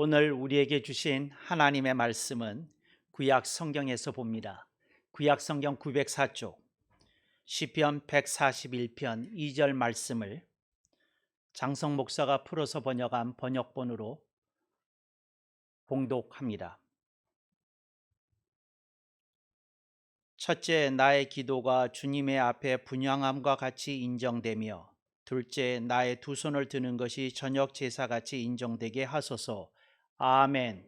오늘 우리에게 주신 하나님의 말씀은 구약 성경에서 봅니다. 구약 성경 904쪽 시편 141편 2절 말씀을 장성 목사가 풀어서 번역한 번역본으로 봉독합니다. 첫째, 나의 기도가 주님의 앞에 분향함과 같이 인정되며, 둘째, 나의 두 손을 드는 것이 저녁 제사같이 인정되게 하소서. 아멘.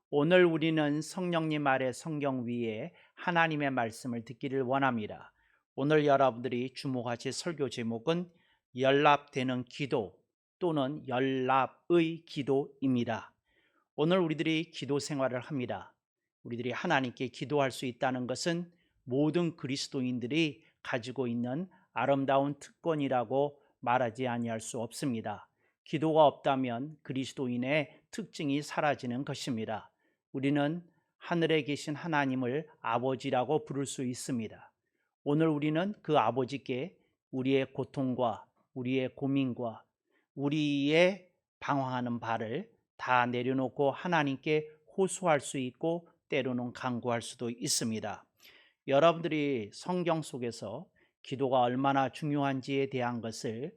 오늘 우리는 성령님 아래 성경 위에 하나님의 말씀을 듣기를 원합니다. 오늘 여러분들이 주목하실 설교 제목은 연락되는 기도 또는 연락의 기도입니다. 오늘 우리들이 기도 생활을 합니다. 우리들이 하나님께 기도할 수 있다는 것은 모든 그리스도인들이 가지고 있는 아름다운 특권이라고 말하지 아니할 수 없습니다. 기도가 없다면 그리스도인의 특징이 사라지는 것입니다. 우리는 하늘에 계신 하나님을 아버지라고 부를 수 있습니다. 오늘 우리는 그 아버지께 우리의 고통과 우리의 고민과 우리의 방황하는 바를 다 내려놓고 하나님께 호소할 수 있고 때로는 간구할 수도 있습니다. 여러분들이 성경 속에서 기도가 얼마나 중요한지에 대한 것을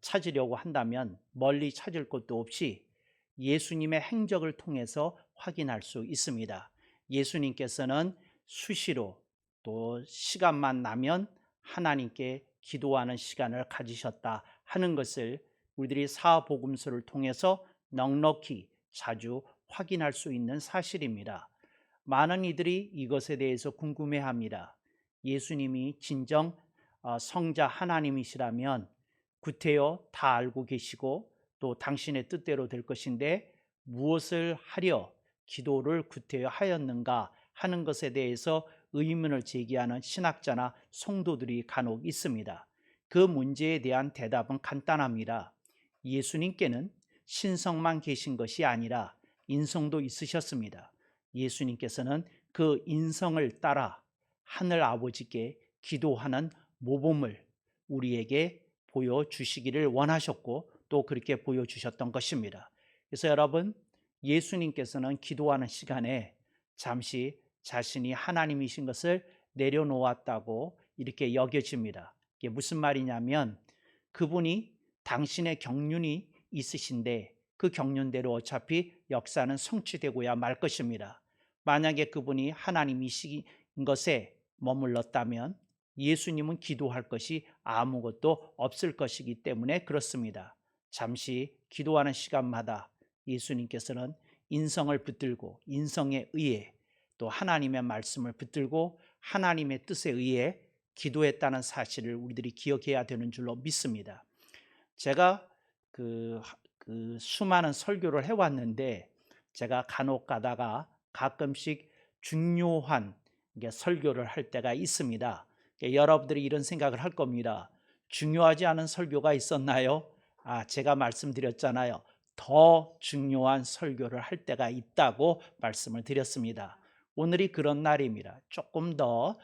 찾으려고 한다면 멀리 찾을 것도 없이 예수님의 행적을 통해서 확인할 수 있습니다. 예수님께서는 수시로 또 시간만 나면 하나님께 기도하는 시간을 가지셨다 하는 것을 우리들이 사복음서를 통해서 넉넉히 자주 확인할 수 있는 사실입니다. 많은 이들이 이것에 대해서 궁금해합니다. 예수님이 진정 성자 하나님이시라면 구태여 다 알고 계시고 또 당신의 뜻대로 될 것인데 무엇을 하려 기도를 구태여 하였는가 하는 것에 대해서 의문을 제기하는 신학자나 성도들이 간혹 있습니다. 그 문제에 대한 대답은 간단합니다. 예수님께는 신성만 계신 것이 아니라 인성도 있으셨습니다. 예수님께서는 그 인성을 따라 하늘 아버지께 기도하는 모범을 우리에게 보여주시기를 원하셨고 또 그렇게 보여주셨던 것입니다. 그래서 여러분, 예수님께서는 기도하는 시간에 잠시 자신이 하나님이신 것을 내려놓았다고 이렇게 여겨집니다. 이게 무슨 말이냐면 그분이 당신의 경륜이 있으신데 그 경륜대로 어차피 역사는 성취되고야 말 것입니다. 만약에 그분이 하나님이신 것에 머물렀다면 예수님은 기도할 것이 아무것도 없을 것이기 때문에 그렇습니다. 잠시 기도하는 시간마다 예수님께서는 인성을 붙들고 인성에 의해 또 하나님의 말씀을 붙들고 하나님의 뜻에 의해 기도했다는 사실을 우리들이 기억해야 되는 줄로 믿습니다. 제가 그 수많은 설교를 해왔는데 제가 간혹 가다가 가끔씩 중요한 설교를 할 때가 있습니다. 여러분들이 이런 생각을 할 겁니다. 중요하지 않은 설교가 있었나요? 제가 말씀드렸잖아요. 더 중요한 설교를 할 때가 있다고 말씀을 드렸습니다. 오늘이 그런 날입니다. 조금 더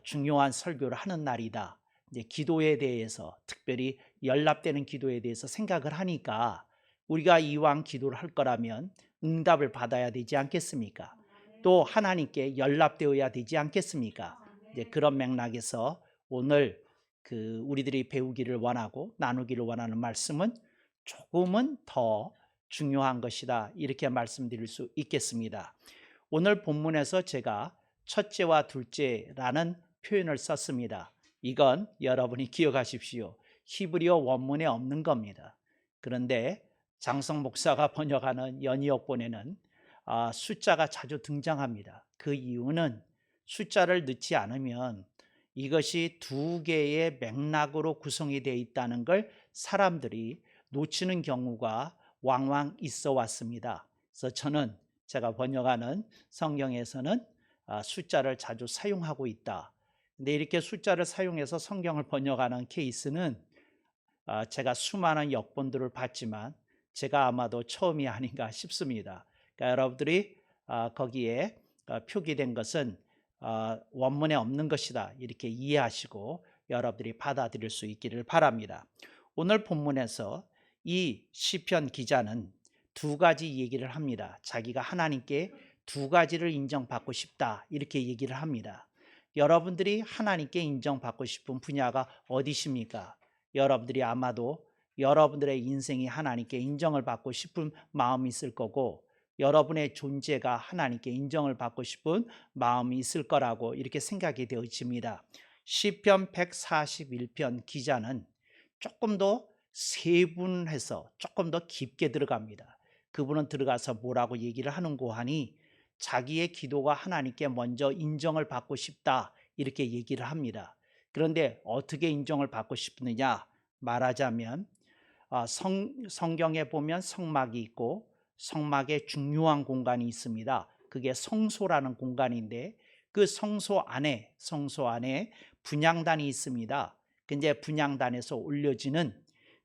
중요한 설교를 하는 날이다. 이제 기도에 대해서 특별히 연락되는 기도에 대해서 생각을 하니까 우리가 이왕 기도를 할 거라면 응답을 받아야 되지 않겠습니까? 또 하나님께 연락되어야 되지 않겠습니까? 이제 그런 맥락에서 오늘 우리들이 배우기를 원하고 나누기를 원하는 말씀은 조금은 더 중요한 것이다 이렇게 말씀드릴 수 있겠습니다. 오늘 본문에서 제가 첫째와 둘째라는 표현을 썼습니다. 이건 여러분이 기억하십시오. 히브리어 원문에 없는 겁니다. 그런데 장성 목사가 번역하는 연이어본에는 숫자가 자주 등장합니다. 그 이유는 숫자를 넣지 않으면 이것이 두 개의 맥락으로 구성이 되어 있다는 걸 사람들이 놓치는 경우가 왕왕 있어 왔습니다. 그래서 저는 제가 번역하는 성경에서는 숫자를 자주 사용하고 있다. 근데 이렇게 숫자를 사용해서 성경을 번역하는 케이스는 제가 수많은 역본들을 봤지만 제가 아마도 처음이 아닌가 싶습니다. 그러니까 여러분들이 거기에 표기된 것은 원문에 없는 것이다 이렇게 이해하시고 여러분들이 받아들일 수 있기를 바랍니다. 오늘 본문에서 이 시편 기자는 두 가지 얘기를 합니다. 자기가 하나님께 두 가지를 인정받고 싶다 이렇게 얘기를 합니다. 여러분들이 하나님께 인정받고 싶은 분야가 어디십니까? 여러분들이 아마도 여러분들의 인생이 하나님께 인정을 받고 싶은 마음이 있을 거고 여러분의 존재가 하나님께 인정을 받고 싶은 마음이 있을 거라고 이렇게 생각이 되어집니다. 시편 141편 기자는 조금 더 세분해서 조금 더 깊게 들어갑니다. 그분은 들어가서 뭐라고 얘기를 하는고 하니 자기의 기도가 하나님께 먼저 인정을 받고 싶다 이렇게 얘기를 합니다. 그런데 어떻게 인정을 받고 싶느냐 말하자면 성경에 보면 성막이 있고 성막에 중요한 공간이 있습니다. 그게 성소라는 공간인데 그 성소 안에 분향단이 있습니다. 근데 분향단에서 올려지는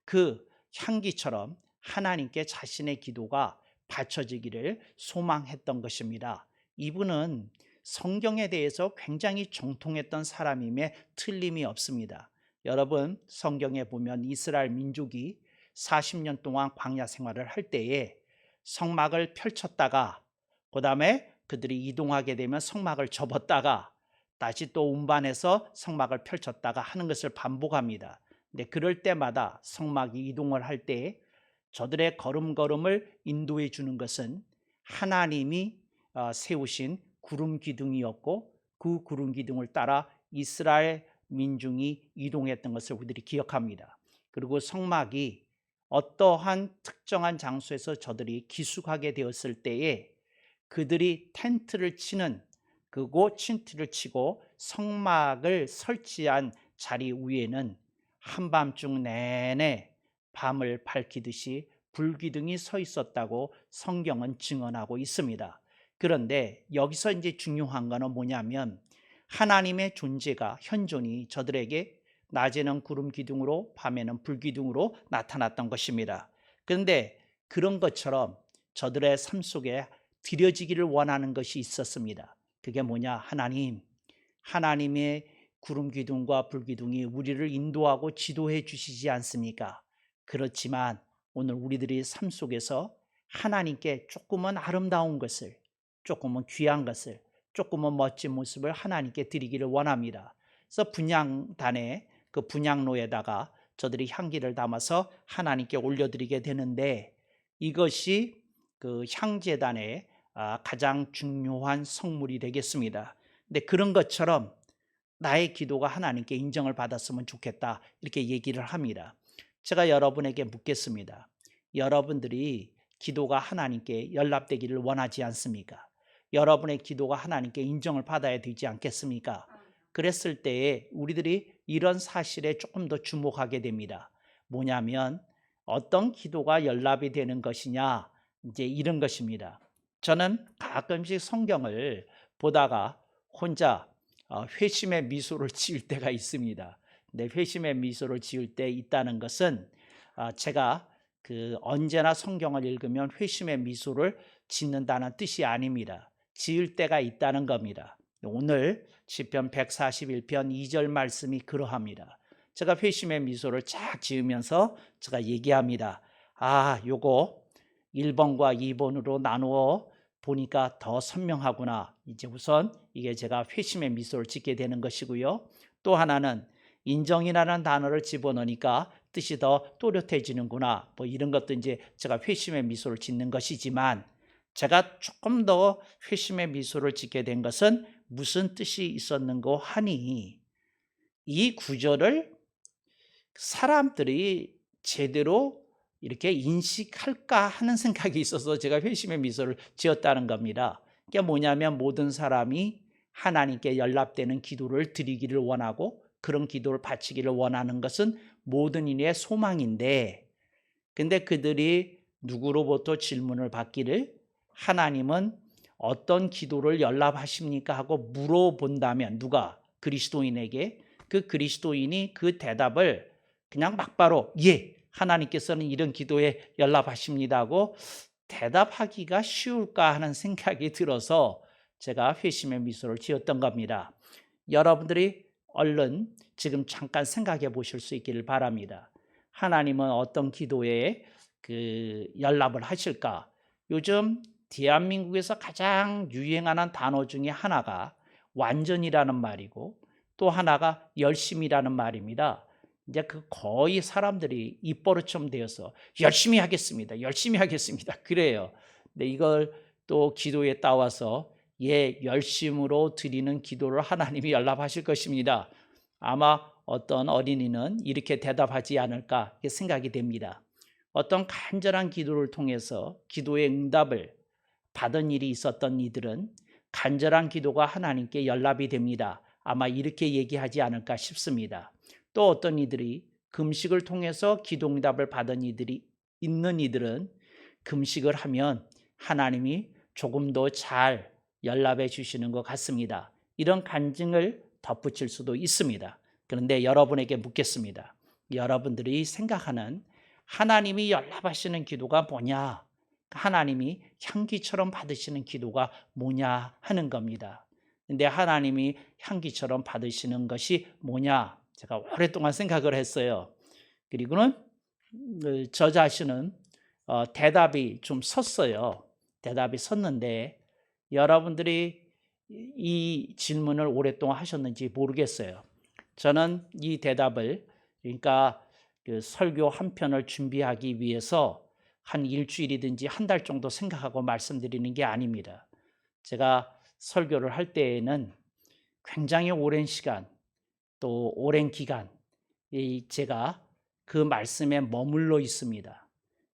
그 향기처럼 하나님께 자신의 기도가 바쳐지기를 소망했던 것입니다. 이분은 성경에 대해서 굉장히 정통했던 사람임에 틀림이 없습니다. 여러분 성경에 보면 이스라엘 민족이 40년 동안 광야 생활을 할 때에 성막을 펼쳤다가 그 다음에 그들이 이동하게 되면 성막을 접었다가 다시 또 운반해서 성막을 펼쳤다가 하는 것을 반복합니다. 근데 그럴 때마다 성막이 이동을 할 때 저들의 걸음걸음을 인도해 주는 것은 하나님이 세우신 구름 기둥이었고 그 구름 기둥을 따라 이스라엘 민중이 이동했던 것을 우리들이 기억합니다. 그리고 성막이 어떠한 특정한 장소에서 저들이 기숙하게 되었을 때에 그들이 텐트를 치는 그곳 텐트를 치고 성막을 설치한 자리 위에는 한밤중 내내 밤을 밝히듯이 불기둥이 서 있었다고 성경은 증언하고 있습니다. 그런데 여기서 이제 중요한 거는 뭐냐면 하나님의 존재가 현존이 저들에게 낮에는 구름 기둥으로 밤에는 불 기둥으로 나타났던 것입니다. 그런데 그런 것처럼 저들의 삶 속에 드려지기를 원하는 것이 있었습니다. 그게 뭐냐? 하나님의 구름 기둥과 불 기둥이 우리를 인도하고 지도해 주시지 않습니까? 그렇지만 오늘 우리들이 삶 속에서 하나님께 조금은 아름다운 것을, 조금은 귀한 것을, 조금은 멋진 모습을 하나님께 드리기를 원합니다. 그래서 분향단에 그 분향로에다가 저들이 향기를 담아서 하나님께 올려드리게 되는데 이것이 그 향제단의 가장 중요한 성물이 되겠습니다. 근데 그런 것처럼 나의 기도가 하나님께 인정을 받았으면 좋겠다 이렇게 얘기를 합니다. 제가 여러분에게 묻겠습니다. 여러분들이 기도가 하나님께 연락되기를 원하지 않습니까? 여러분의 기도가 하나님께 인정을 받아야 되지 않겠습니까? 그랬을 때에 우리들이 이런 사실에 조금 더 주목하게 됩니다. 뭐냐면 어떤 기도가 연락이 되는 것이냐 이제 이런 것입니다. 저는 가끔씩 성경을 보다가 혼자 회심의 미소를 지을 때가 있습니다. 근데 회심의 미소를 지을 때 있다는 것은 제가 언제나 성경을 읽으면 회심의 미소를 짓는다는 뜻이 아닙니다. 지을 때가 있다는 겁니다. 오늘 시편 141편 2절 말씀이 그러합니다. 제가 회심의 미소를 쫙 지으면서 제가 얘기합니다. 요거 1번과 2번으로 나누어 보니까 더 선명하구나. 이제 우선 이게 제가 회심의 미소를 짓게 되는 것이고요. 또 하나는 인정이라는 단어를 집어넣으니까 뜻이 더 또렷해지는구나. 뭐 이런 것도 이제 제가 회심의 미소를 짓는 것이지만 제가 조금 더 회심의 미소를 짓게 된 것은 무슨 뜻이 있었는고 하니 이 구절을 사람들이 제대로 이렇게 인식할까 하는 생각이 있어서 제가 회심의 미소를 지었다는 겁니다. 그게 뭐냐면 모든 사람이 하나님께 연락되는 기도를 드리기를 원하고 그런 기도를 바치기를 원하는 것은 모든 이의 소망인데 근데 그들이 누구로부터 질문을 받기를 하나님은 어떤 기도를 연락하십니까 하고 물어본다면 누가? 그리스도인에게 그 그리스도인이 그 대답을 그냥 막바로 예 하나님께서는 이런 기도에 연락하십니다 하고 대답하기가 쉬울까 하는 생각이 들어서 제가 회심의 미소를 지었던 겁니다. 여러분들이 얼른 지금 잠깐 생각해 보실 수 있기를 바랍니다. 하나님은 어떤 기도에 연락을 하실까? 요즘 대한민국에서 가장 유행하는 단어 중에 하나가 완전이라는 말이고 또 하나가 열심이라는 말입니다. 이제 거의 사람들이 입버릇처럼 되어서 열심히 하겠습니다. 열심히 하겠습니다. 그래요. 근데 이걸 또 기도에 따와서 열심으로 드리는 기도를 하나님이 연락하실 것입니다. 아마 어떤 어린이는 이렇게 대답하지 않을까 생각이 됩니다. 어떤 간절한 기도를 통해서 기도의 응답을 받은 일이 있었던 이들은 간절한 기도가 하나님께 연락이 됩니다. 아마 이렇게 얘기하지 않을까 싶습니다. 또 어떤 이들이 금식을 통해서 기도 응답을 받은 이들이 있는 이들은 금식을 하면 하나님이 조금 더 잘 연락해 주시는 것 같습니다. 이런 간증을 덧붙일 수도 있습니다. 그런데 여러분에게 묻겠습니다. 여러분들이 생각하는 하나님이 연락하시는 기도가 뭐냐? 하나님이 향기처럼 받으시는 기도가 뭐냐 하는 겁니다. 근데 하나님이 향기처럼 받으시는 것이 뭐냐? 제가 오랫동안 생각을 했어요. 그리고는 저 자신은 대답이 좀 섰어요. 대답이 섰는데 여러분들이 이 질문을 오랫동안 하셨는지 모르겠어요. 저는 이 대답을 그러니까 설교 한 편을 준비하기 위해서 한 일주일이든지 한 달 정도 생각하고 말씀드리는 게 아닙니다. 제가 설교를 할 때에는 굉장히 오랜 시간 또 오랜 기간 제가 그 말씀에 머물러 있습니다.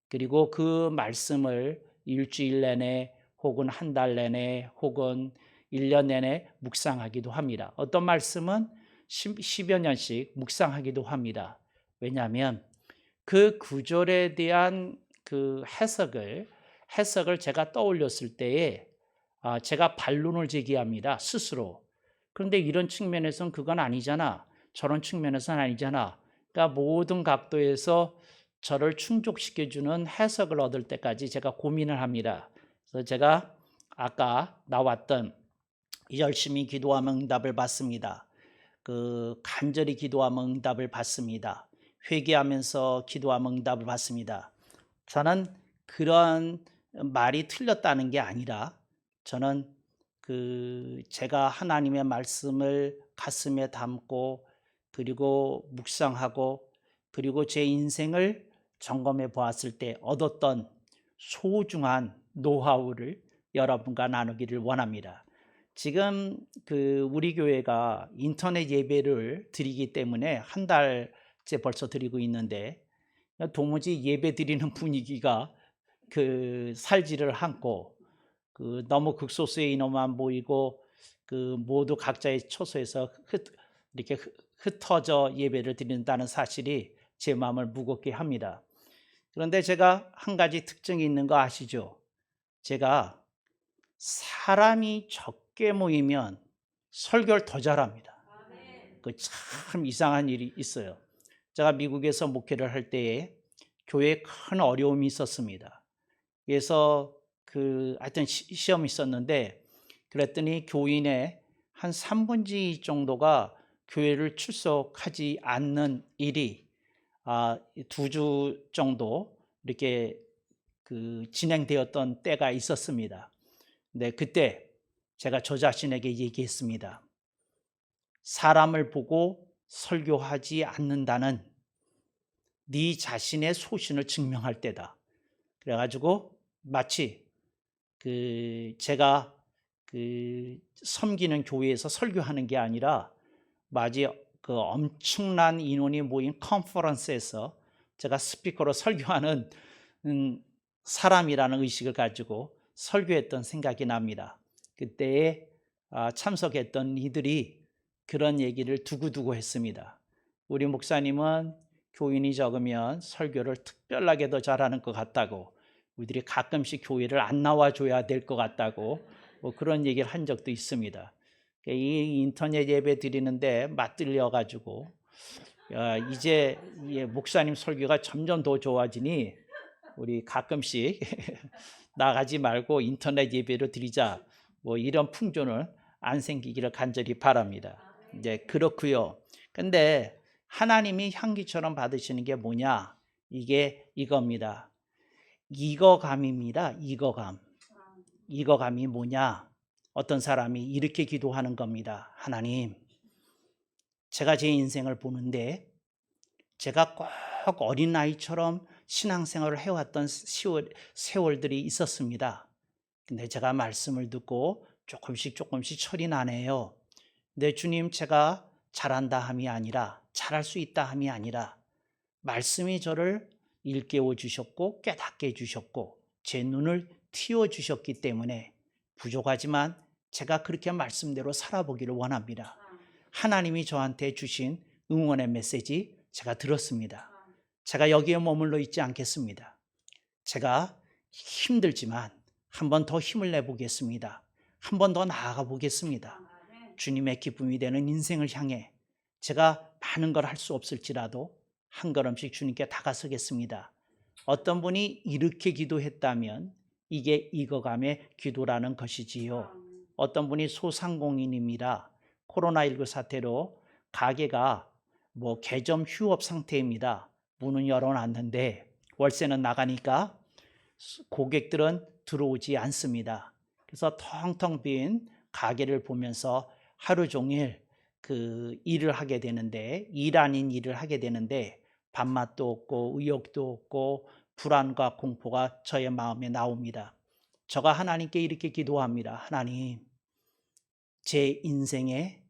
그리고 그 말씀을 일주일 내내 혹은 한 달 내내 혹은 1년 내내 묵상하기도 합니다. 어떤 말씀은 10여 년씩 묵상하기도 합니다. 왜냐하면 그 구절에 대한 그 해석을 제가 떠올렸을 때에 제가 반론을 제기합니다. 스스로. 그런데 이런 측면에서는 그건 아니잖아. 저런 측면에서는 아니잖아. 그러니까 모든 각도에서 저를 충족시켜주는 해석을 얻을 때까지 제가 고민을 합니다. 그래서 제가 아까 나왔던 열심히 기도하면 응답을 받습니다. 간절히 기도하면 응답을 받습니다. 회개하면서 기도하면 응답을 받습니다. 저는 그런 말이 틀렸다는 게 아니라 저는 제가 하나님의 말씀을 가슴에 담고 그리고 묵상하고 그리고 제 인생을 점검해 보았을 때 얻었던 소중한 노하우를 여러분과 나누기를 원합니다. 지금 우리 교회가 인터넷 예배를 드리기 때문에 한 달째 벌써 드리고 있는데 도무지 예배 드리는 분위기가 살지를 않고 너무 극소수의 인원만 모이고 모두 각자의 처소에서 이렇게 흩어져 예배를 드린다는 사실이 제 마음을 무겁게 합니다. 그런데 제가 한 가지 특징이 있는 거 아시죠? 제가 사람이 적게 모이면 설교를 더 잘합니다. 참 이상한 일이 있어요. 제가 미국에서 목회를 할 때에 교회에 큰 어려움이 있었습니다. 그래서 하여튼 시험이 있었는데 그랬더니 교인의 한 3분의 2 정도가 교회를 출석하지 않는 일이 2주 정도 이렇게 진행되었던 때가 있었습니다. 근데 그때 제가 저 자신에게 얘기했습니다. 사람을 보고 설교하지 않는다는 네 자신의 소신을 증명할 때다. 그래가지고 마치 제가 섬기는 교회에서 설교하는 게 아니라 마치 엄청난 인원이 모인 컨퍼런스에서 제가 스피커로 설교하는 사람이라는 의식을 가지고 설교했던 생각이 납니다. 그때에 참석했던 이들이 그런 얘기를 두고두고 했습니다. 우리 목사님은 교인이 적으면 설교를 특별하게 더 잘하는 것 같다고, 우리들이 가끔씩 교회를 안 나와줘야 될 것 같다고 그런 얘기를 한 적도 있습니다. 이 인터넷 예배 드리는데 맞들려가지고 이제 목사님 설교가 점점 더 좋아지니 우리 가끔씩 나가지 말고 인터넷 예배를 드리자, 이런 풍조는 안 생기기를 간절히 바랍니다. 이제 그렇고요. 근데 하나님이 향기처럼 받으시는 게 뭐냐? 이게 이겁니다. 이거감입니다. 이거감. 이거감이 뭐냐? 어떤 사람이 이렇게 기도하는 겁니다. 하나님, 제가 제 인생을 보는데 제가 꼭 어린아이처럼 신앙생활을 해왔던 세월들이 있었습니다. 근데 제가 말씀을 듣고 조금씩 철이 나네요. 네, 주님, 제가 잘한다 함이 아니라, 잘할 수 있다 함이 아니라 말씀이 저를 일깨워 주셨고 깨닫게 해주셨고 제 눈을 틔워 주셨기 때문에 부족하지만 제가 그렇게 말씀대로 살아보기를 원합니다. 하나님이 저한테 주신 응원의 메시지 제가 들었습니다. 제가 여기에 머물러 있지 않겠습니다. 제가 힘들지만 한 번 더 힘을 내보겠습니다. 한 번 더 나아가 보겠습니다. 주님의 기쁨이 되는 인생을 향해 제가 많은 걸 할 수 없을지라도 한 걸음씩 주님께 다가서겠습니다. 어떤 분이 이렇게 기도했다면 이게 익어감의 기도라는 것이지요. 어떤 분이 소상공인입니다. 코로나19 사태로 가게가 개점 휴업 상태입니다. 문은 열어놨는데 월세는 나가니까 고객들은 들어오지 않습니다. 그래서 텅텅 빈 가게를 보면서 하루 종일 일을 하게 되는데, 일 아닌 일을 하게 되는데 밥맛도 없고 의욕도 없고 불안과 공포가 저의 마음에 나옵니다. 제가 하나님께 이렇게 기도합니다. 하나님, 제 인생에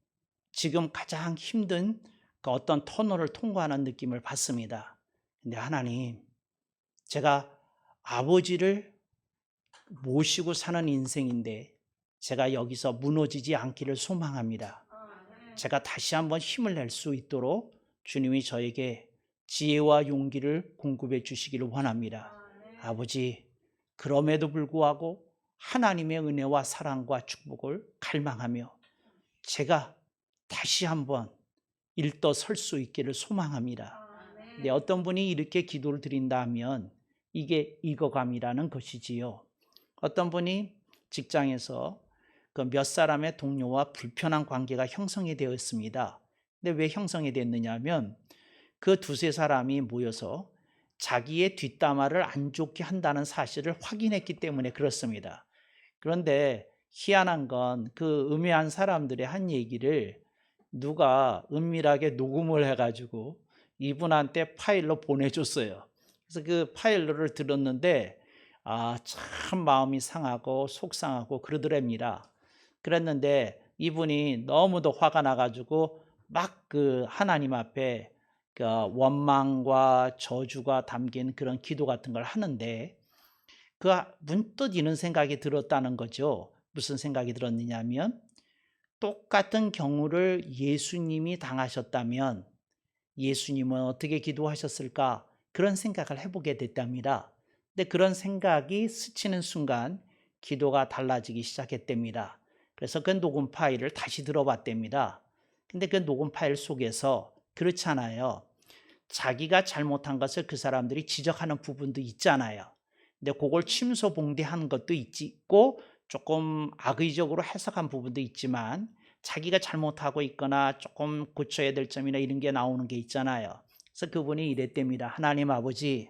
지금 가장 힘든 어떤 터널을 통과하는 느낌을 받습니다. 근데 하나님, 제가 아버지를 모시고 사는 인생인데 제가 여기서 무너지지 않기를 소망합니다. 제가 다시 한번 힘을 낼 수 있도록 주님이 저에게 지혜와 용기를 공급해 주시기를 원합니다. 아버지, 그럼에도 불구하고 하나님의 은혜와 사랑과 축복을 갈망하며 제가 다시 한번 일떠 설 수 있기를 소망합니다. 근데 어떤 분이 이렇게 기도를 드린다 하면 이게 익어감이라는 것이지요. 어떤 분이 직장에서 그 몇 사람의 동료와 불편한 관계가 형성이 되었습니다. 근데 왜 형성이 됐느냐 하면 그 두세 사람이 모여서 자기의 뒷담화를 안 좋게 한다는 사실을 확인했기 때문에 그렇습니다. 그런데 희한한 건 그 음해한 사람들의 한 얘기를 누가 은밀하게 녹음을 해가지고 이분한테 파일로 보내줬어요. 그래서 그 파일로를 들었는데 참 마음이 상하고 속상하고 그러더랍니다. 그랬는데 이분이 너무도 화가 나가지고 막 하나님 앞에 원망과 저주가 담긴 그런 기도 같은 걸 하는데 문득 이런 생각이 들었다는 거죠. 무슨 생각이 들었느냐 하면 똑같은 경우를 예수님이 당하셨다면 예수님은 어떻게 기도하셨을까? 그런 생각을 해보게 됐답니다. 근데 그런 생각이 스치는 순간 기도가 달라지기 시작했답니다. 그래서 그 녹음 파일을 다시 들어봤답니다. 근데 그 녹음 파일 속에서 그렇잖아요. 자기가 잘못한 것을 그 사람들이 지적하는 부분도 있잖아요. 근데 그걸 침소봉대한 것도 있고 조금 악의적으로 해석한 부분도 있지만 자기가 잘못하고 있거나 조금 고쳐야 될 점이나 이런 게 나오는 게 있잖아요. 그래서 그분이 이랬답니다. 하나님 아버지,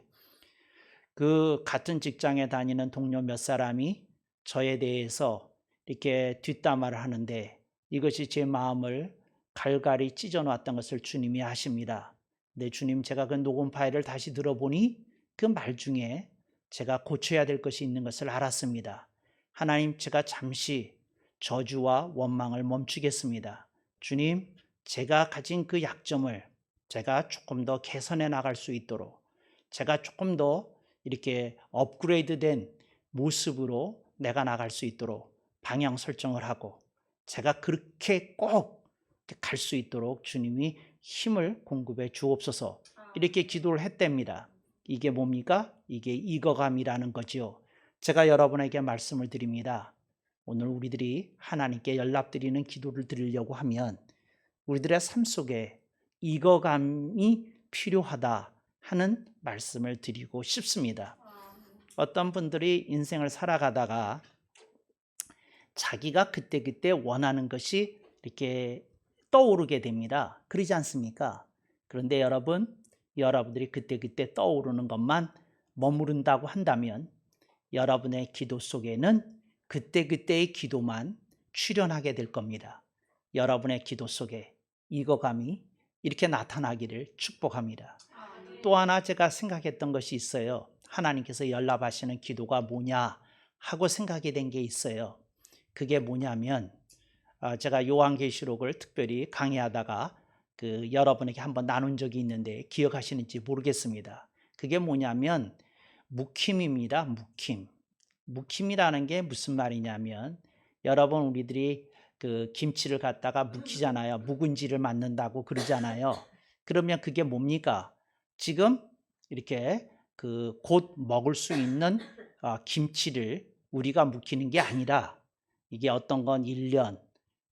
그 같은 직장에 다니는 동료 몇 사람이 저에 대해서 이렇게 뒷담화를 하는데 이것이 제 마음을 갈갈이 찢어놨던 것을 주님이 아십니다. 네, 주님, 제가 그 녹음 파일을 다시 들어보니 그 말 중에 제가 고쳐야 될 것이 있는 것을 알았습니다. 하나님, 제가 잠시 저주와 원망을 멈추겠습니다. 주님, 제가 가진 그 약점을 제가 조금 더 개선해 나갈 수 있도록 제가 조금 더 이렇게 업그레이드된 모습으로 내가 나갈 수 있도록 방향 설정을 하고 제가 그렇게 꼭 갈 수 있도록 주님이 힘을 공급해 주옵소서 이렇게 기도를 했답니다. 이게 뭡니까? 이게 익어감이라는 거지요. 제가 여러분에게 말씀을 드립니다. 오늘 우리들이 하나님께 연락드리는 기도를 드리려고 하면 우리들의 삶 속에 익어감이 필요하다 하는 말씀을 드리고 싶습니다. 어떤 분들이 인생을 살아가다가 자기가 그때그때 원하는 것이 이렇게 떠오르게 됩니다. 그러지 않습니까? 그런데 여러분들이 그때그때 떠오르는 것만 머무른다고 한다면 여러분의 기도 속에는 그때그때의 기도만 출현하게 될 겁니다. 여러분의 기도 속에 익어감이 이렇게 나타나기를 축복합니다. 또 하나 제가 생각했던 것이 있어요. 하나님께서 연락하시는 기도가 뭐냐 하고 생각이 된 게 있어요. 그게 뭐냐면 제가 요한계시록을 특별히 강의하다가 여러분에게 한번 나눈 적이 있는데 기억하시는지 모르겠습니다. 그게 뭐냐면 묵힘입니다. 묵힘. 묵힘이라는 게 무슨 말이냐면 여러분 우리들이 김치를 갖다가 묵히잖아요. 묵은지를 만든다고 그러잖아요. 그러면 그게 뭡니까? 지금 이렇게 곧 먹을 수 있는 김치를 우리가 묵히는 게 아니라 이게 어떤 건 1년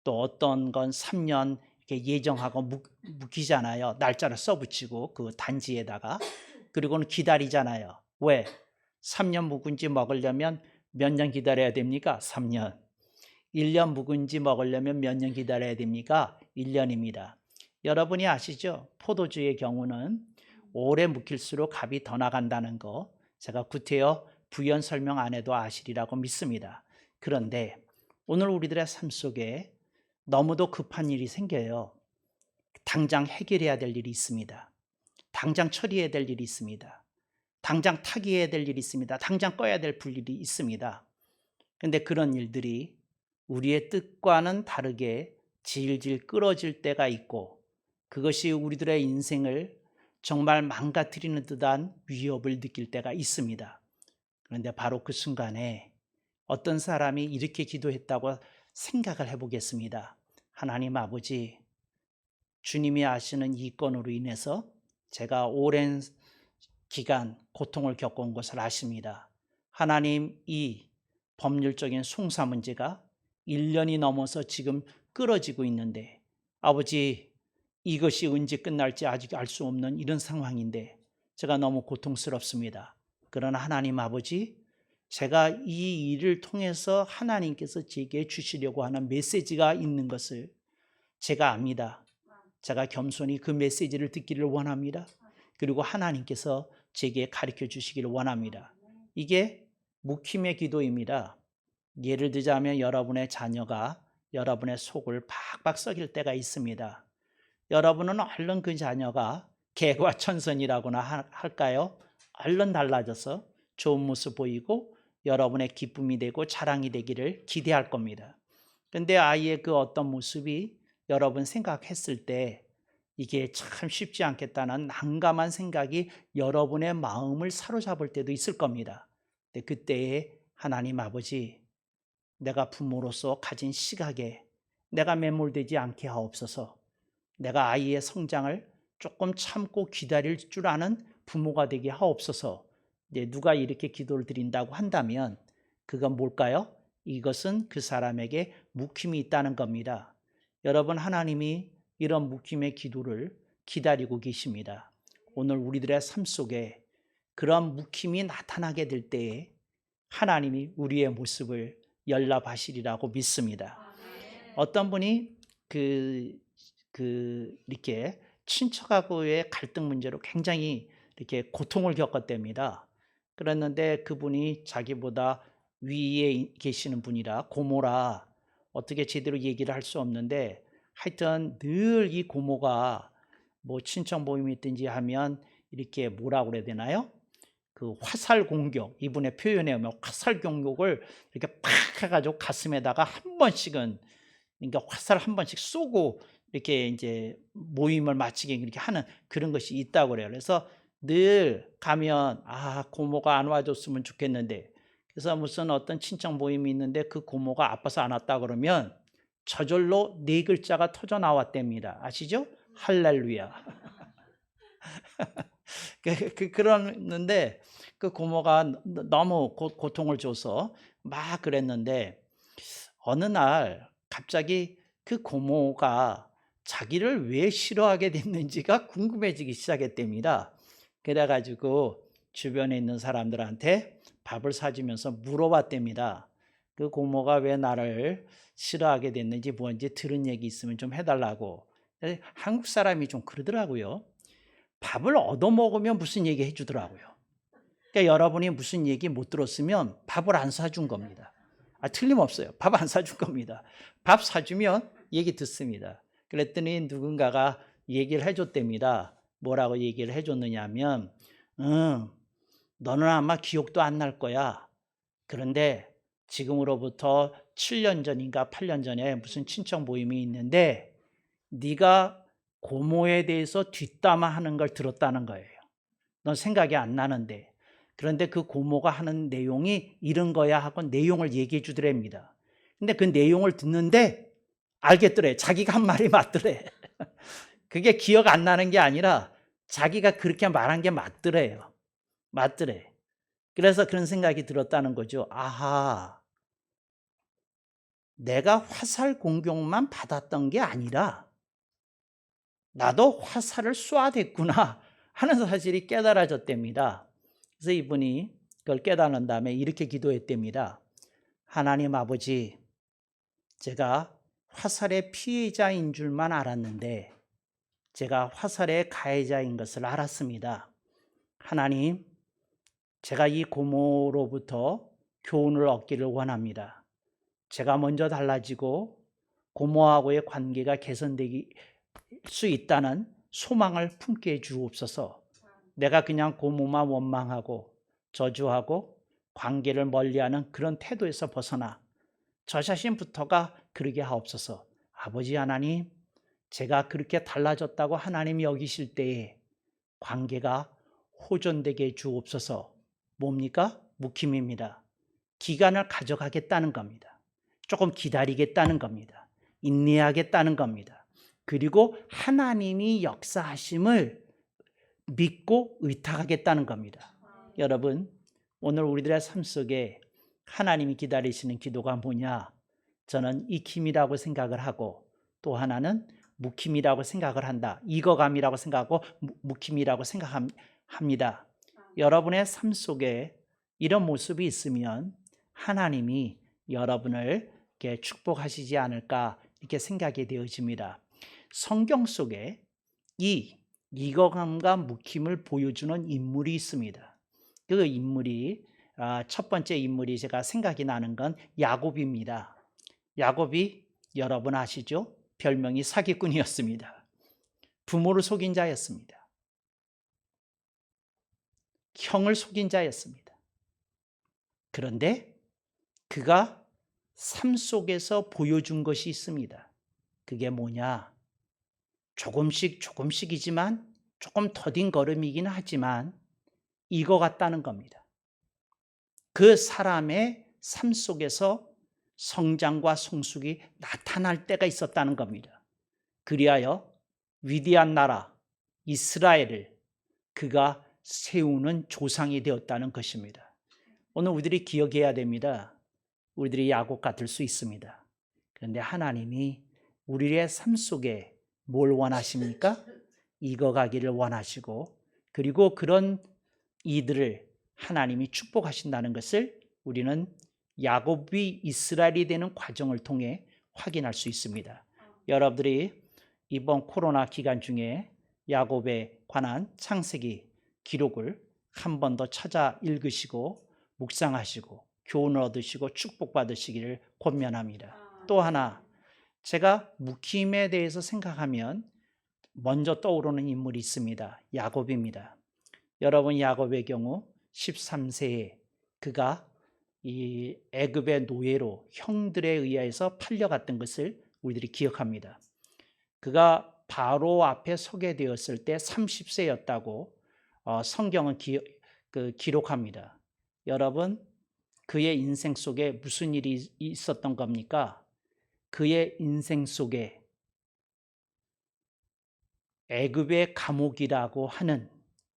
또 어떤 건 3년 이렇게 예정하고 묵히잖아요. 날짜를 써붙이고 그 단지에다가. 그리고는 기다리잖아요. 왜? 3년 묵은지 먹으려면 몇 년 기다려야 됩니까? 3년. 1년 묵은지 먹으려면 몇 년 기다려야 됩니까? 1년입니다. 여러분이 아시죠? 포도주의 경우는 오래 묵힐수록 값이 더 나간다는 거 제가 구태여 부연 설명 안 해도 아시리라고 믿습니다. 그런데 오늘 우리들의 삶 속에 너무도 급한 일이 생겨요. 당장 해결해야 될 일이 있습니다. 당장 처리해야 될 일이 있습니다. 당장 타개해야 될 일이 있습니다. 당장 꺼야 될 불일이 있습니다. 그런데 그런 일들이 우리의 뜻과는 다르게 질질 끌어질 때가 있고 그것이 우리들의 인생을 정말 망가뜨리는 듯한 위협을 느낄 때가 있습니다. 그런데 바로 그 순간에 어떤 사람이 이렇게 기도했다고 생각을 해보겠습니다. 하나님 아버지, 주님이 아시는 이 건으로 인해서 제가 오랜 기간 고통을 겪어온 것을 아십니다. 하나님, 이 법률적인 송사 문제가 1년이 넘어서 지금 끌어지고 있는데 아버지, 이것이 언제 끝날지 아직 알 수 없는 이런 상황인데 제가 너무 고통스럽습니다. 그러나 하나님 아버지, 제가 이 일을 통해서 하나님께서 제게 주시려고 하는 메시지가 있는 것을 제가 압니다. 제가 겸손히 그 메시지를 듣기를 원합니다. 그리고 하나님께서 제게 가르쳐 주시기를 원합니다. 이게 묵힘의 기도입니다. 예를 들자면 여러분의 자녀가 여러분의 속을 박박 썩일 때가 있습니다. 여러분은 얼른 그 자녀가 개과천선이라고나 할까요? 얼른 달라져서 좋은 모습 보이고 여러분의 기쁨이 되고 자랑이 되기를 기대할 겁니다. 그런데 아이의 그 어떤 모습이 여러분 생각했을 때 이게 참 쉽지 않겠다는 난감한 생각이 여러분의 마음을 사로잡을 때도 있을 겁니다. 근데 그때에 하나님 아버지, 내가 부모로서 가진 시각에 내가 매몰되지 않게 하옵소서. 내가 아이의 성장을 조금 참고 기다릴 줄 아는 부모가 되게 하옵소서. 이제 누가 이렇게 기도를 드린다고 한다면 그건 뭘까요? 이것은 그 사람에게 묵힘이 있다는 겁니다. 여러분, 하나님이 이런 묵힘의 기도를 기다리고 계십니다. 오늘 우리들의 삶 속에 그런 묵힘이 나타나게 될 때에 하나님이 우리의 모습을 연락하시리라고 믿습니다. 어떤 분이 이렇게 친척하고의 갈등 문제로 굉장히 이렇게 고통을 겪었답니다. 그랬는데 그분이 자기보다 위에 계시는 분이라 고모라 어떻게 제대로 얘기를 할 수 없는데 하여튼 늘 이 고모가 뭐 친척 모임이 있든지 하면 이렇게 뭐라고 그래야 되나요? 그 화살 공격, 이분의 표현에 의하면 화살 공격을 이렇게 팍 해가지고 가슴에다가 한 번씩은, 그러니까 화살 한 번씩 쏘고 이렇게 이제 모임을 마치게 이렇게 하는 그런 것이 있다고 그래요. 그래서 늘 가면 고모가 안 와줬으면 좋겠는데, 그래서 무슨 어떤 친척 모임이 있는데 그 고모가 아파서 안 왔다 그러면 저절로 4글자가 터져 나왔답니다. 아시죠? 할렐루야. 그러는데 그 고모가 너무 고통을 줘서 막 그랬는데 어느 날 갑자기 그 고모가 자기를 왜 싫어하게 됐는지가 궁금해지기 시작했답니다. 그래가지고 주변에 있는 사람들한테 밥을 사주면서 물어봤답니다. 그 고모가 왜 나를 싫어하게 됐는지 뭔지 들은 얘기 있으면 좀 해달라고. 한국 사람이 좀 그러더라고요. 밥을 얻어먹으면 무슨 얘기 해주더라고요. 그러니까 여러분이 무슨 얘기 못 들었으면 밥을 안 사준 겁니다. 틀림없어요. 밥 안 사준 겁니다. 밥 사주면 얘기 듣습니다. 그랬더니 누군가가 얘기를 해줬답니다. 뭐라고 얘기를 해줬느냐면 너는 아마 기억도 안 날 거야. 그런데 지금으로부터 7년 전인가 8년 전에 무슨 친척 모임이 있는데 네가 고모에 대해서 뒷담화하는 걸 들었다는 거예요. 넌 생각이 안 나는데. 그런데 그 고모가 하는 내용이 이런 거야 하고 내용을 얘기해 주더랍니다. 근데 그 내용을 듣는데 알겠더래. 자기가 한 말이 맞더래. 그게 기억 안 나는 게 아니라 자기가 그렇게 말한 게 맞더래요. 맞더래. 그래서 그런 생각이 들었다는 거죠. 아하, 내가 화살 공격만 받았던 게 아니라 나도 화살을 쏘아댔구나 하는 사실이 깨달아졌답니다. 그래서 이분이 그걸 깨달은 다음에 이렇게 기도했답니다. 하나님 아버지, 제가 화살의 피해자인 줄만 알았는데 제가 화살의 가해자인 것을 알았습니다. 하나님, 제가 이 고모로부터 교훈을 얻기를 원합니다. 제가 먼저 달라지고 고모하고의 관계가 개선되기 수 있다는 소망을 품게 해 주옵소서. 내가 그냥 고모만 원망하고 저주하고 관계를 멀리하는 그런 태도에서 벗어나 저 자신부터가 그러게 하옵소서. 아버지 하나님, 제가 그렇게 달라졌다고 하나님이 여기실 때에 관계가 호전되게 해 주옵소서. 뭡니까? 묵힘입니다. 기간을 가져가겠다는 겁니다. 조금 기다리겠다는 겁니다. 인내하겠다는 겁니다. 그리고 하나님이 역사하심을 믿고 의탁하겠다는 겁니다. 여러분, 오늘 우리들의 삶 속에 하나님이 기다리시는 기도가 뭐냐? 저는 익힘이라고 생각을 하고 또 하나는 묵힘이라고 생각을 한다. 익어감이라고 생각하고 묵힘이라고 생각합니다. 여러분의 삶 속에 이런 모습이 있으면 하나님이 여러분을 이렇게 축복하시지 않을까 이렇게 생각이 되어집니다. 성경 속에 이 익어감과 묵힘을 보여주는 인물이 있습니다. 그 인물이 첫 번째 인물이 제가 생각이 나는 건 야곱입니다. 야곱이 여러분 아시죠? 별명이 사기꾼이었습니다. 부모를 속인 자였습니다. 형을 속인 자였습니다. 그런데 그가 삶 속에서 보여준 것이 있습니다. 그게 뭐냐? 조금씩이지만 조금 더딘 걸음이긴 하지만 익어갔다는 겁니다. 그 사람의 삶 속에서 성장과 성숙이 나타날 때가 있었다는 겁니다. 그리하여 위대한 나라 이스라엘을 그가 세우는 조상이 되었다는 것입니다. 오늘 우리들이 기억해야 됩니다. 우리들이 야곱 같을 수 있습니다. 그런데 하나님이 우리의 삶 속에 뭘 원하십니까? 익어가기를 원하시고 그리고 그런 이들을 하나님이 축복하신다는 것을 우리는 야곱이 이스라엘이 되는 과정을 통해 확인할 수 있습니다. 여러분들이 이번 코로나 기간 중에 야곱에 관한 창세기 기록을 한 번 더 찾아 읽으시고 묵상하시고 교훈을 얻으시고 축복받으시기를 권면합니다. 또 하나, 제가 묵힘에 대해서 생각하면 먼저 떠오르는 인물이 있습니다. 야곱입니다. 여러분 야곱의 경우 13세에 그가 이 애굽의 노예로 형들에 의해서 팔려갔던 것을 우리들이 기억합니다. 그가 바로 앞에 서게 되었을 때 30세였다고 성경은 기록합니다. 여러분, 그의 인생 속에 무슨 일이 있었던 겁니까? 그의 인생 속에 애굽의 감옥이라고 하는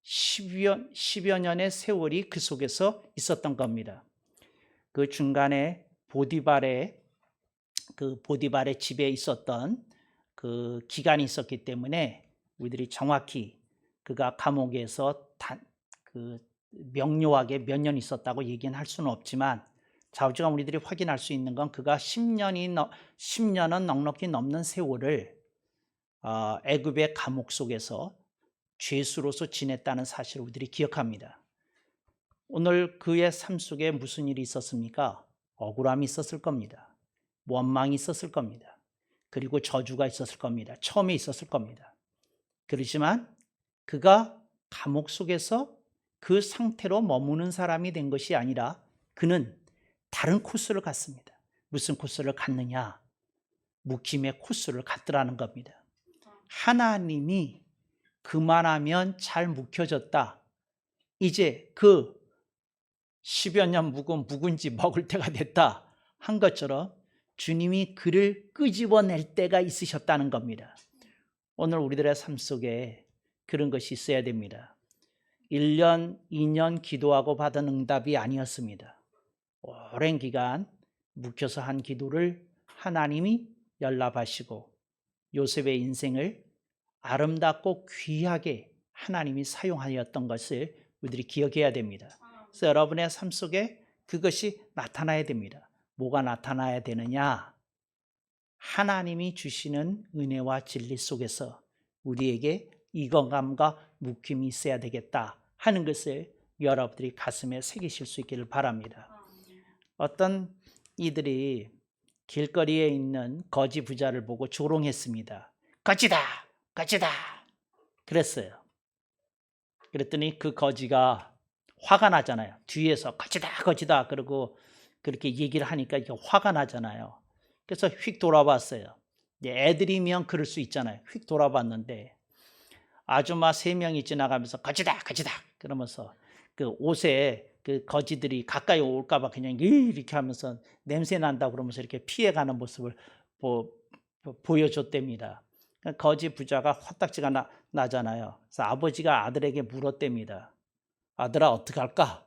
10여 년의 세월이 그 속에서 있었던 겁니다. 그 중간에 보디발의 집에 있었던 그 기간이 있었기 때문에 우리들이 정확히 그가 감옥에서 명료하게 몇 년 있었다고 얘기는 할 수는 없지만 좌우지간 우리들이 확인할 수 있는 건 그가 10년은 넉넉히 넘는 세월을 애굽의 감옥 속에서 죄수로서 지냈다는 사실을 우리들이 기억합니다. 오늘 그의 삶 속에 무슨 일이 있었습니까? 억울함이 있었을 겁니다. 원망이 있었을 겁니다. 그리고 저주가 있었을 겁니다. 처음에 있었을 겁니다. 그렇지만 그가 감옥 속에서 그 상태로 머무는 사람이 된 것이 아니라 그는 다른 코스를 갔습니다. 무슨 코스를 갔느냐? 묵힘의 코스를 갔더라는 겁니다. 하나님이 그만하면 잘 묵혀졌다. 이제 그 10여 년 묵은지 먹을 때가 됐다 한 것처럼 주님이 그를 끄집어낼 때가 있으셨다는 겁니다. 오늘 우리들의 삶 속에 그런 것이 있어야 됩니다. 1년, 2년 기도하고 받은 응답이 아니었습니다. 오랜 기간 묵혀서 한 기도를 하나님이 연락하시고 요셉의 인생을 아름답고 귀하게 하나님이 사용하였던 것을 우리들이 기억해야 됩니다. 그래서 여러분의 삶 속에 그것이 나타나야 됩니다. 뭐가 나타나야 되느냐? 하나님이 주시는 은혜와 진리 속에서 우리에게 이건감과 묵힘이 있어야 되겠다 하는 것을 여러분들이 가슴에 새기실 수 있기를 바랍니다. 어떤 이들이 길거리에 있는 거지 부자를 보고 조롱했습니다. 거지다! 거지다! 그랬어요. 그랬더니 그 거지가 화가 나잖아요. 뒤에서 거지다! 거지다! 그러고 그렇게 얘기를 하니까 이게 화가 나잖아요. 그래서 휙 돌아봤어요. 애들이면 그럴 수 있잖아요. 휙 돌아봤는데 아줌마 3명이 지나가면서 거지다! 거지다! 그러면서 그 옷에 그 거지들이 가까이 올까봐 그냥 이렇게 하면서 냄새 난다 그러면서 이렇게 피해가는 모습을 보여줬답니다. 거지 부자가 화딱지가 나잖아요. 그래서 아버지가 아들에게 물었답니다. 아들아 어떡할까?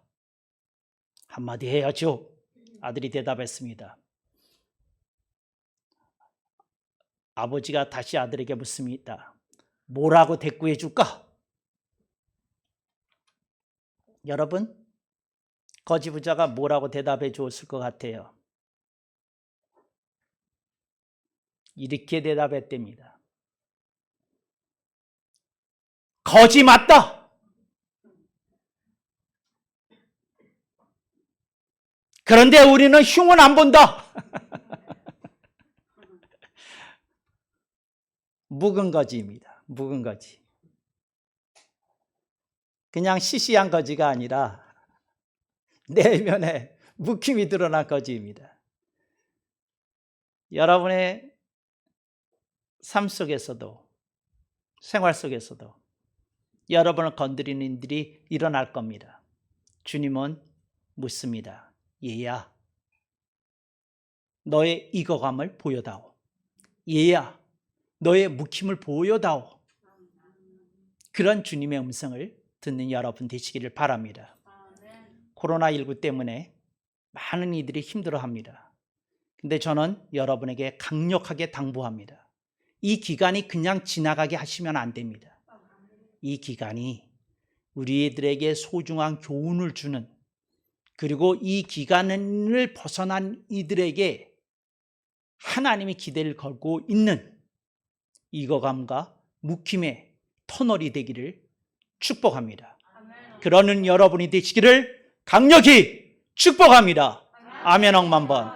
한마디 해야죠. 아들이 대답했습니다. 아버지가 다시 아들에게 묻습니다. 뭐라고 대꾸해 줄까? 여러분, 거지 부자가 뭐라고 대답해 줬을 것 같아요? 이렇게 대답했답니다. 거지 맞다! 그런데 우리는 흉은 안 본다! 묵은 거지입니다. 묵은 거지. 그냥 시시한 거지가 아니라 내면에 묵힘이 드러난 거지입니다. 여러분의 삶 속에서도 생활 속에서도 여러분을 건드리는 일들이 일어날 겁니다. 주님은 묻습니다. 얘야, 너의 익어감을 보여다오. 얘야, 너의 묵힘을 보여다오. 그런 주님의 음성을 듣는 여러분 되시기를 바랍니다. 코로나19 때문에 많은 이들이 힘들어합니다. 근데 저는 여러분에게 강력하게 당부합니다. 이 기간이 그냥 지나가게 하시면 안 됩니다. 이 기간이 우리들에게 소중한 교훈을 주는, 그리고 이 기간을 벗어난 이들에게 하나님이 기대를 걸고 있는 익어감과 묵힘의 터널이 되기를 축복합니다. 그러는 여러분이 되시기를 강력히 축복합니다. 아멘 억만 번.